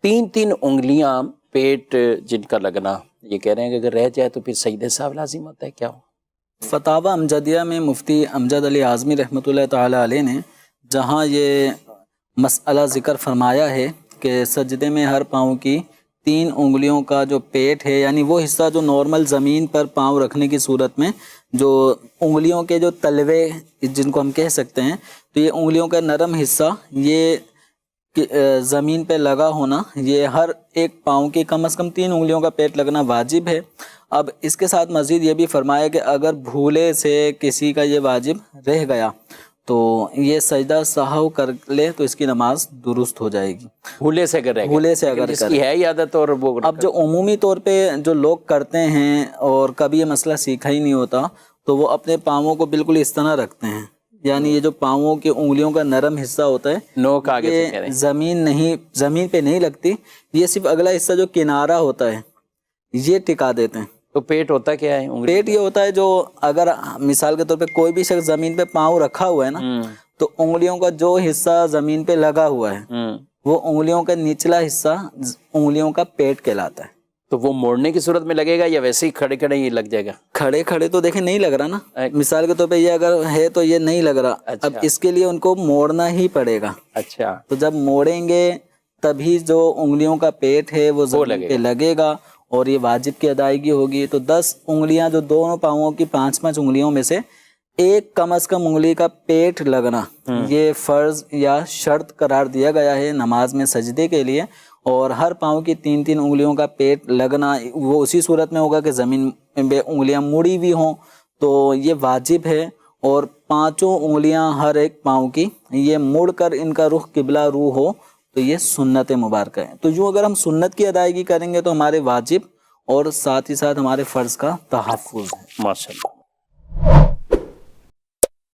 تین تین انگلیاں پیٹ جن کا لگنا، یہ کہہ رہے ہیں کہ اگر رہ جائے تو پھر سجدے سہو لازم ہوتا ہے، کیا ہو؟ فتاوی امجدیہ میں مفتی امجد علی اعظمی رحمۃ اللہ تعالی علیہ نے جہاں یہ مسئلہ ذکر فرمایا ہے کہ سجدے میں ہر پاؤں کی 3 انگلیوں کا جو پیٹ ہے، یعنی وہ حصہ جو نارمل زمین پر پاؤں رکھنے کی صورت میں جو انگلیوں کے جو تلوے جن کو ہم کہہ سکتے ہیں، تو یہ انگلیوں کا نرم حصہ یہ زمین پہ لگا ہونا، یہ ہر ایک پاؤں کی کم از کم 3 انگلیوں کا پیٹ لگنا واجب ہے۔ اب اس کے ساتھ مزید یہ بھی فرمایا کہ اگر بھولے سے کسی کا یہ واجب رہ گیا تو یہ سجدہ سہو کر لے تو اس کی نماز درست ہو جائے گی، بھولے سے اگر جس کی ہے عادت اور وہ۔ اب جو عمومی طور پہ جو لوگ کرتے ہیں اور کبھی یہ مسئلہ سیکھا ہی نہیں ہوتا تو وہ اپنے پاؤں کو بالکل اس طرح رکھتے ہیں، یعنی یہ جو پاؤں کی انگلیوں کا نرم حصہ ہوتا ہے نوک آگے سے کہہ رہے ہیں، زمین پہ نہیں لگتی، یہ صرف اگلا حصہ جو کنارہ ہوتا ہے یہ ٹکا دیتے ہیں۔ تو پیٹ ہوتا کیا ہے؟ پیٹ یہ ہوتا ہے جو اگر مثال کے طور پہ کوئی بھی شخص زمین پہ پاؤں رکھا ہوا ہے نا، تو انگلیوں کا جو حصہ زمین پہ لگا ہوا ہے وہ انگلیوں کا نچلا حصہ انگلیوں کا پیٹ کہلاتا ہے۔ تو وہ موڑنے کی صورت میں لگے گا یا ویسے ہی کھڑے کھڑے ہی لگ جائے گا؟ کھڑے کھڑے تو دیکھیں نہیں لگ رہا نا، مثال کے طور پہ یہ اگر ہے تو یہ نہیں لگ رہا، اب اس کے لیے ان کو موڑنا ہی پڑے گا۔ اچھا، تو جب موڑیں گے تبھی جو انگلیوں کا پیٹ ہے وہ زمین پہ لگے گا اور یہ واجب کی ادائیگی ہوگی۔ تو 10 انگلیاں جو دونوں پاؤں کی 5 انگلیوں میں سے ایک کم از کم انگلی کا پیٹ لگنا یہ فرض یا شرط قرار دیا گیا ہے نماز میں سجدے کے لیے، اور ہر پاؤں کی 3 انگلیوں کا پیٹ لگنا وہ اسی صورت میں ہوگا کہ زمین پہ انگلیاں مڑی ہوئی ہوں، تو یہ واجب ہے۔ اور 5 انگلیاں ہر ایک پاؤں کی یہ مڑ کر ان کا رخ قبلہ رو ہو تو یہ سنت مبارکہ ہے۔ تو یوں اگر ہم سنت کی ادائیگی کریں گے تو ہمارے واجب اور ساتھ ہی ساتھ ہمارے فرض کا تحفظ ہے۔ ماشاءاللہ۔